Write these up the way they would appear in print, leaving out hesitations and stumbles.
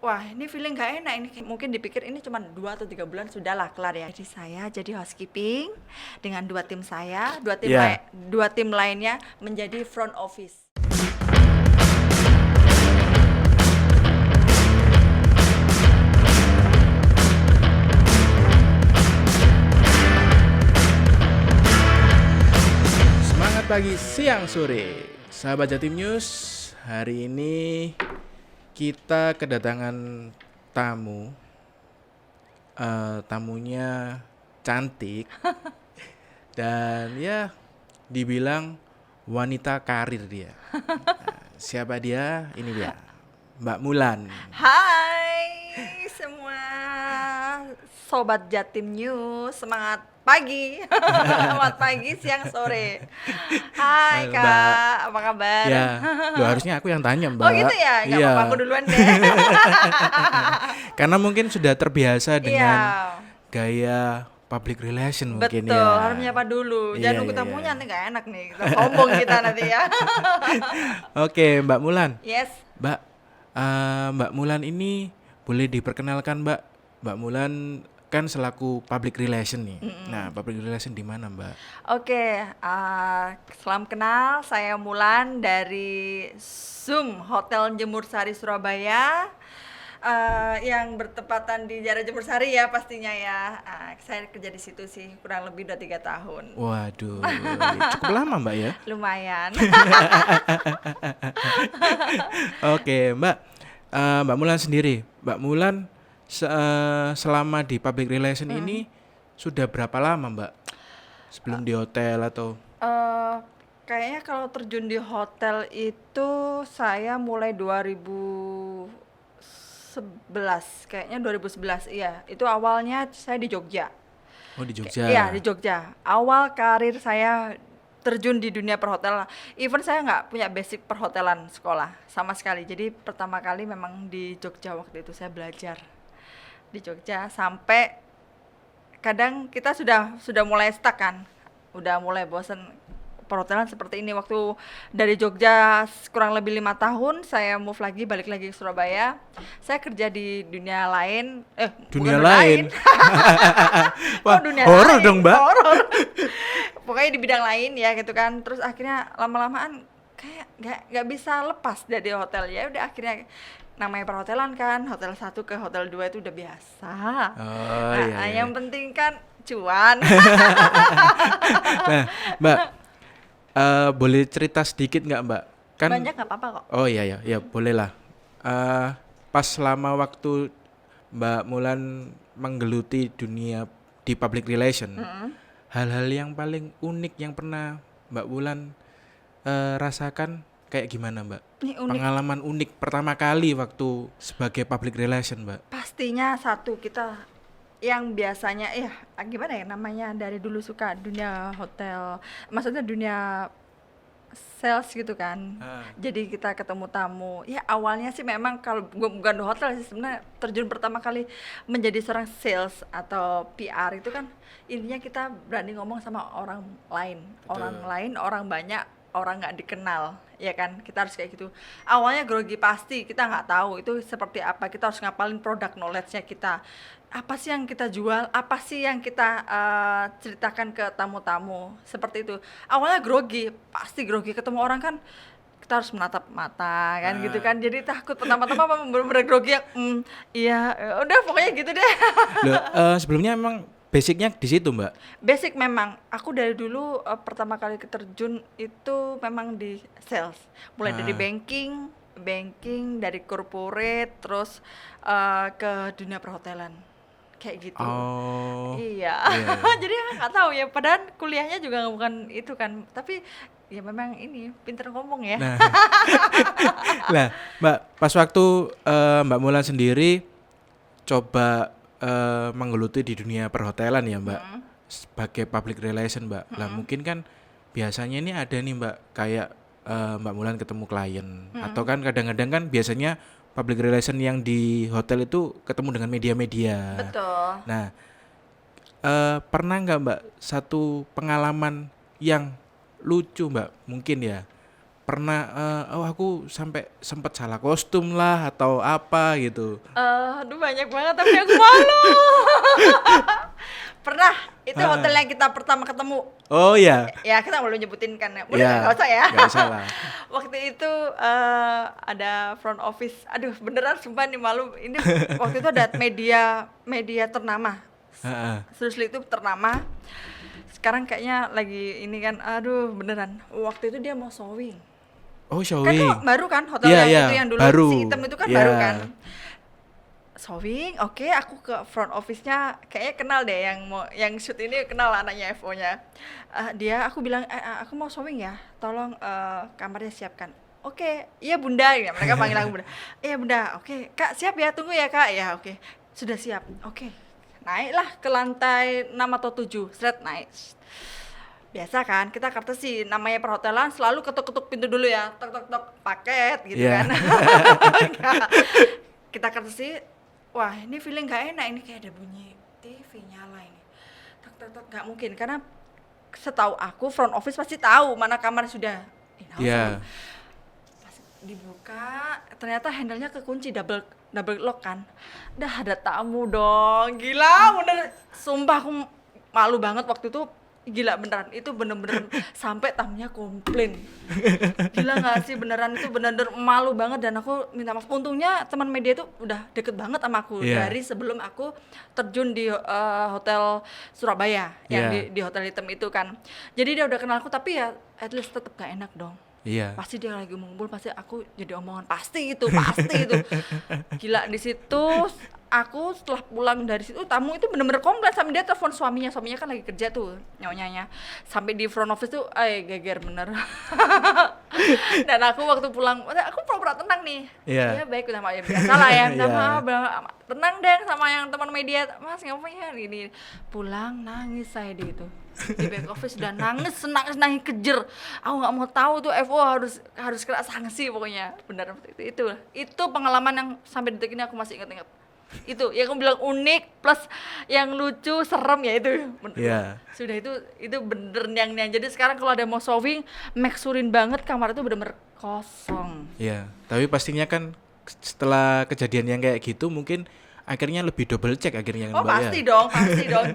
wah ini feeling gak enak ini. Mungkin dipikir ini cuma 2 atau 3 bulan sudahlah kelar ya. Jadi saya jadi housekeeping dengan dua tim saya, Ya, dua tim lainnya menjadi front office. semangat pagi, siang, sore. Sahabat Jatim News, hari ini kita kedatangan tamu. Tamunya cantik dan ya dibilang wanita karir dia. Siapa dia? Ini dia, Mbak Mulan. Hai semua sobat Jatim News, semangat pagi. Selamat pagi, siang, sore. Hai Mbak. Kak, apa kabar? Ya, lo harusnya aku yang tanya, Mbak. Oh gitu ya, nggak Iya. apa-apa aku duluan deh. Karena mungkin sudah terbiasa Iya, dengan gaya public relation mungkin betul, ya. harus menyapa dulu. Iya, Jangan nunggu iya, tamunya, iya. nanti nggak enak nih. Kita sombong kita nanti ya. Oke, Mbak Mulan. Yes. Mbak, Mbak Mulan ini boleh diperkenalkan, Mbak? Mbak Mulan kan selaku public relation nih. Nah, public relation di mana, Mbak? Oke, salam kenal. Saya Mulan dari Zoom Hotel Jemur Sari Surabaya, yang bertepatan di daerah Jemur Sari ya pastinya ya. Saya kerja di situ sih kurang lebih udah 3 tahun. Waduh, cukup lama, Mbak ya. Lumayan. Oke, Mbak. Mbak Mulan sendiri. Mbak Mulan selama di public relation ini sudah berapa lama, Mbak? Sebelum di hotel atau Eh, Kayaknya kalau terjun di hotel itu saya mulai 2011, kayaknya 2011 iya. Itu awalnya saya di Jogja. oh di Jogja. Iya, di Jogja. Awal karir saya terjun di dunia perhotelan. Even saya nggak punya basic perhotelan sekolah sama sekali. Jadi pertama kali memang di Jogja waktu itu saya belajar di Jogja sampai kadang kita sudah mulai stuck kan, udah mulai bosen perhotelan seperti ini. Waktu dari Jogja kurang lebih 5 tahun saya move lagi, balik lagi ke Surabaya. Saya kerja di dunia lain, bukan Dunia lain. oh Wah, dunia horor lain, dong, Mbak. horor. Pokoknya di bidang lain ya gitu kan. Terus akhirnya lama-lamaan kayak nggak bisa lepas dari hotel. Ya udah akhirnya namanya perhotelan kan, hotel 1 ke hotel 2 itu udah biasa. Oh iya, iya. Yang penting kan cuan. Nah, Mbak, boleh cerita sedikit nggak, Mbak? Kan Banyak nggak apa-apa kok. oh iya ya, ya boleh lah. Pas selama waktu Mbak Mulan menggeluti dunia di public relation, hal-hal yang paling unik yang pernah Mbak Mulan rasakan kayak gimana, Mbak? Ini unik. Pengalaman unik pertama kali waktu sebagai public relation, Mbak. Pastinya satu, kita yang biasanya gimana ya namanya, dari dulu suka dunia hotel, maksudnya dunia sales gitu kan. Jadi kita ketemu tamu. Ya awalnya sih memang kalau bukan di hotel sih, sebenarnya terjun pertama kali menjadi seorang sales atau PR itu kan intinya kita berani ngomong sama orang lain. Betul. Orang lain, orang banyak, orang nggak dikenal, ya kan? Kita harus kayak gitu. Awalnya grogi pasti, kita nggak tahu itu seperti apa. Kita harus ngapalin produk knowledge-nya kita. Apa sih yang kita jual? Apa sih yang kita ceritakan ke tamu-tamu? Seperti itu. Awalnya grogi, pasti grogi, ketemu orang kan kita harus menatap mata kan gitu kan. Jadi takut pertama-tama bener-bener grogi yang iya, udah pokoknya gitu deh. Loh, sebelumnya emang basicnya di situ, Mbak. Basic memang, aku dari dulu pertama kali keterjun itu memang di sales. Mulai dari banking dari corporate, terus ke dunia perhotelan. Kayak gitu. Oh. Iya. Iya. Jadi nggak tahu ya, padahal kuliahnya juga bukan itu kan. Tapi ya memang ini pinter ngomong ya. Nah, lah, Mbak, pas waktu Mbak Mulan sendiri coba menggeluti di dunia perhotelan ya, Mbak, sebagai public relation, Mbak. Lah mungkin kan biasanya ini ada nih, Mbak, kayak Mbak Mulan ketemu klien, atau kan kadang-kadang kan biasanya public relation yang di hotel itu ketemu dengan media-media. Betul. Nah, pernah nggak, Mbak, satu pengalaman yang lucu, Mbak, mungkin ya, pernah oh aku sampai sempat salah kostum lah atau apa gitu. Aduh banyak banget tapi aku malu. Pernah, itu hotel yang kita pertama ketemu. Oh ya, Ya kita belum nyebutin kan ya. Udah ya, nggak usah ya. nggak salah. Waktu itu ada front office. Aduh beneran sumpah nih malu. Ini waktu itu ada media ternama. Heeh. Seriously itu ternama. Sekarang kayaknya lagi ini kan, aduh beneran. Waktu itu dia mau showing. Oh Kan showing. itu baru kan hotel Iya, yang iya, itu yang dulu baru. si hitam itu kan Iya. baru kan. Showing, oke, aku ke front office-nya kayaknya kenal deh yang shoot ini kenal anaknya FO-nya. Aku bilang aku mau showing ya, tolong kamarnya siapkan. Oke, iya bunda, ya, mereka panggil aku bunda. Iya bunda, oke kak siap ya, tunggu ya kak, ya oke sudah siap, oke. Naiklah ke lantai 6 atau 7, seret naik. Biasa kan, kita courtesy, namanya perhotelan selalu ketuk-ketuk pintu dulu ya, tok-tok-tok paket gitu Iya. kan. Kita courtesy, wah ini feeling gak enak, ini kayak ada bunyi TV nyala ini. Tok-tok-tok, gak mungkin, karena setahu aku front office pasti tahu mana kamar sudah in-house. Iya. Pas dibuka, ternyata handle-nya kekunci, double lock kan. Dah ada tamu dong, gila bener. Sumpah aku malu banget waktu itu, gila beneran. Itu bener-bener sampai tamunya komplain. Gila gak sih beneran, itu bener-bener malu banget dan aku minta maaf. Untungnya teman media itu udah deket banget sama aku Iya. dari sebelum aku terjun di hotel Surabaya yang Iya. di hotel hitam itu kan. Jadi dia udah kenal aku tapi ya at least tetep gak enak dong. Iya. Pasti dia lagi ngumpul, pasti aku jadi omongan, pasti itu gila. Di situ aku setelah pulang dari situ, tamu itu bener-bener komplain sama dia, telepon suaminya kan lagi kerja tuh nyonyanya, sampai di front office tuh geger bener. Dan aku waktu pulang, aku pura-pura tenang nih. Iya. Ya baik, udah ya biasa lah ya, minta Iya. maaf, tenang deh sama yang teman media, mas ngapain gini. Pulang nangis saya di itu, di back office udah nangis kejer. Aku nggak mau tahu tuh FO harus kena sanksi pokoknya. Benar itu pengalaman yang sampai detik ini aku masih ingat. Itu yang aku bilang unik plus yang lucu serem ya itu. Iya. Sudah itu bener yang jadi sekarang kalau ada mau showing make surein banget kamar itu bener-bener kosong. Iya. Tapi pastinya kan setelah kejadian yang kayak gitu mungkin akhirnya lebih double check akhirnya kan Oh Mbak, ya? pasti dong,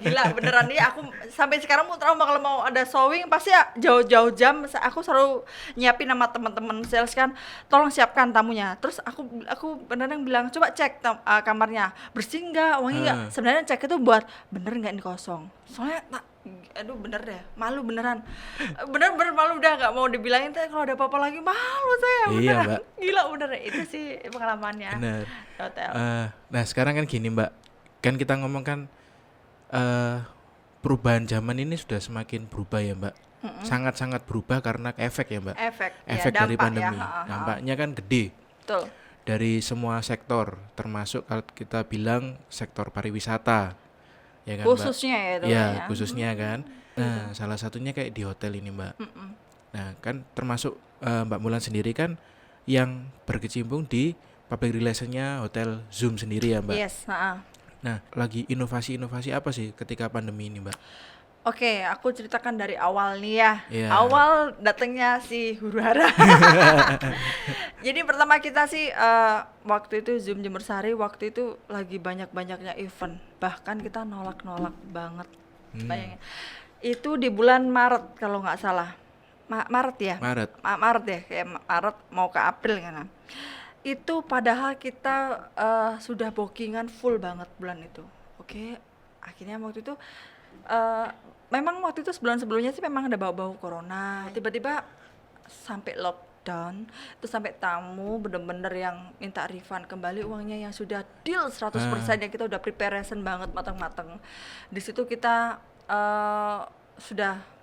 gila beneran nih aku sampai sekarang mau trauma kalau mau ada showing pasti ya jauh-jauh jam aku selalu nyiapin sama teman-teman sales kan, tolong siapkan tamunya. Terus aku beneran bilang coba cek kamarnya bersih nggak, wangi nggak. Sebenarnya cek itu buat bener nggak ini kosong. Soalnya aduh bener deh, malu beneran, bener malu udah nggak mau dibilangin teh kalau ada apa-apa lagi malu saya Iya, beneran. Mbak. Gila bener itu sih pengalamannya. Bener. Di hotel. Nah sekarang kan gini Mbak, kan kita ngomong kan perubahan zaman ini sudah semakin berubah ya Mbak. Sangat-sangat berubah karena efek ya Mbak. Efek Dari dampak pandemi. ya, Dampaknya kan gede betul. dari semua sektor, termasuk kalau kita bilang sektor pariwisata, ya kan Khususnya ya itu Mbak? Ya, ya. khususnya kan. Nah, salah satunya kayak di hotel ini Mbak. Nah, kan termasuk Mbak Mulan sendiri kan yang berkecimpung di public relation-nya hotel Zoom sendiri ya Mbak. Yes, Nah, lagi inovasi-inovasi apa sih ketika pandemi ini Mbak? Oke, aku ceritakan dari awal nih ya. Iya. Awal datangnya si huru hara. Jadi pertama kita sih waktu itu Zoom Jember Sari waktu itu lagi banyak-banyaknya event. Bahkan kita nolak-nolak banget. Bayangin. Itu di bulan Maret kalau nggak salah. Maret ya? Maret. Maret ya, kayak Maret mau ke April kan. Itu padahal kita sudah bookingan full banget bulan itu. Oke, akhirnya waktu itu memang waktu itu sebelumnya sih memang ada bau-bau corona. Tiba-tiba sampai lockdown, terus sampai tamu bener-bener yang minta refund kembali uangnya yang sudah deal 100% yang kita udah preparation banget matang-matang. Di situ kita sudah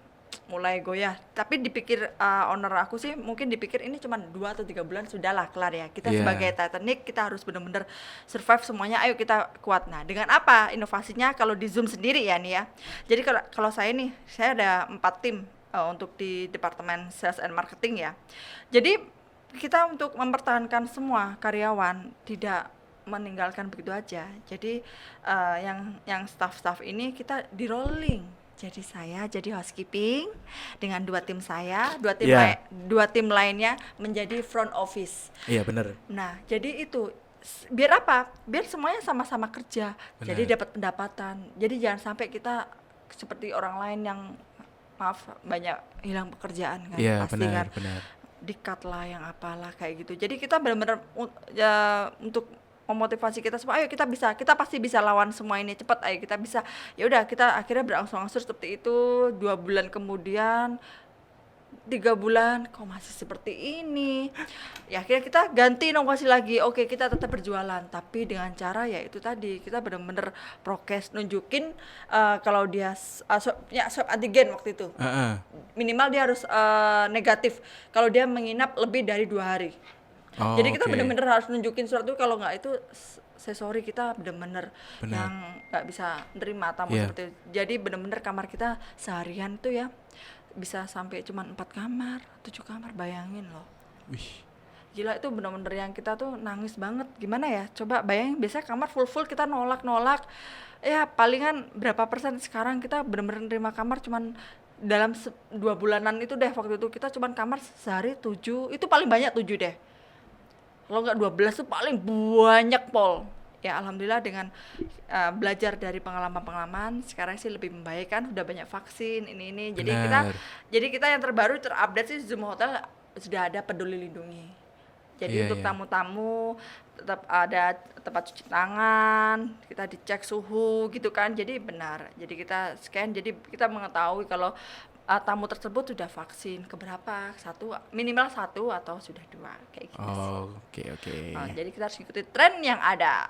mulai goyah, tapi dipikir owner aku sih mungkin dipikir ini cuma 2 atau 3 bulan sudahlah kelar ya. Kita sebagai Titanic kita harus benar-benar survive semuanya, ayo kita kuat. Nah dengan apa inovasinya kalau di Zoom sendiri ya nih ya, jadi kalau saya nih, saya ada 4 tim untuk di departemen sales and marketing ya. Jadi kita untuk mempertahankan semua karyawan tidak meninggalkan begitu aja. Jadi yang staff-staff ini kita di rolling. Jadi saya jadi housekeeping dengan dua tim saya, Iya. dua tim lainnya menjadi front office. Iya bener. Nah, jadi itu biar apa? Biar semuanya sama-sama kerja. Jadi Bener. dapat pendapatan. Jadi jangan sampai kita seperti orang lain yang maaf banyak hilang pekerjaan kan, Iya pasti benar kan benar. di-cut lah yang apalah kayak gitu. Jadi kita benar-benar ya, untuk memotivasi kita semua, ayo kita bisa, kita pasti bisa lawan semua ini cepat, ayo kita bisa. Ya udah kita akhirnya berangsur-angsur seperti itu. 2 bulan kemudian, 3 bulan kok masih seperti ini, ya akhirnya kita ganti inovasi lagi. Oke, kita tetap berjualan tapi dengan cara ya itu tadi, kita benar-benar prokes, nunjukin kalau dia swab antigen waktu itu Heeh. minimal dia harus negatif kalau dia menginap lebih dari 2 hari. Oh, Jadi kita oke. benar-benar harus nunjukin surat itu, kalau nggak itu saya sorry, kita benar-benar Benar. yang nggak bisa nerima tamu Iya. seperti itu. Jadi benar-benar kamar kita seharian tuh ya bisa sampai cuma 4 kamar, 7 kamar, bayangin loh. Wih. Gila, itu benar-benar yang kita tuh nangis banget. Gimana ya? Coba bayangin, biasanya kamar full kita nolak-nolak. Ya palingan berapa persen, sekarang kita benar-benar nerima kamar cuman dalam 2 bulanan itu deh, waktu itu kita cuman kamar sehari 7, itu paling banyak 7 deh. Kalau nggak 12 tuh paling banyak, Pol. Ya alhamdulillah dengan belajar dari pengalaman-pengalaman, sekarang sih lebih membaik kan, udah banyak vaksin ini. Benar. Jadi kita yang terbaru terupdate sih, Zoom Hotel sudah ada peduli lindungi. Jadi Iya, untuk iya. tamu-tamu tetap ada tempat cuci tangan, kita dicek suhu gitu kan. Jadi benar. Jadi kita scan, jadi kita mengetahui kalau tamu tersebut sudah vaksin keberapa, minimal 1 atau sudah 2 kayak gitu sih. Oh, oke oke. Jadi kita harus ikuti tren yang ada.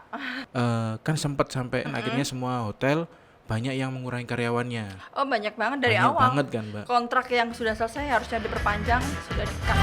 Kan sempat sampai akhirnya semua hotel banyak yang mengurangi karyawannya. Oh banyak banget dari Banyak awal. banget kan, Mbak? Kontrak yang sudah selesai harusnya diperpanjang sudah di-cut.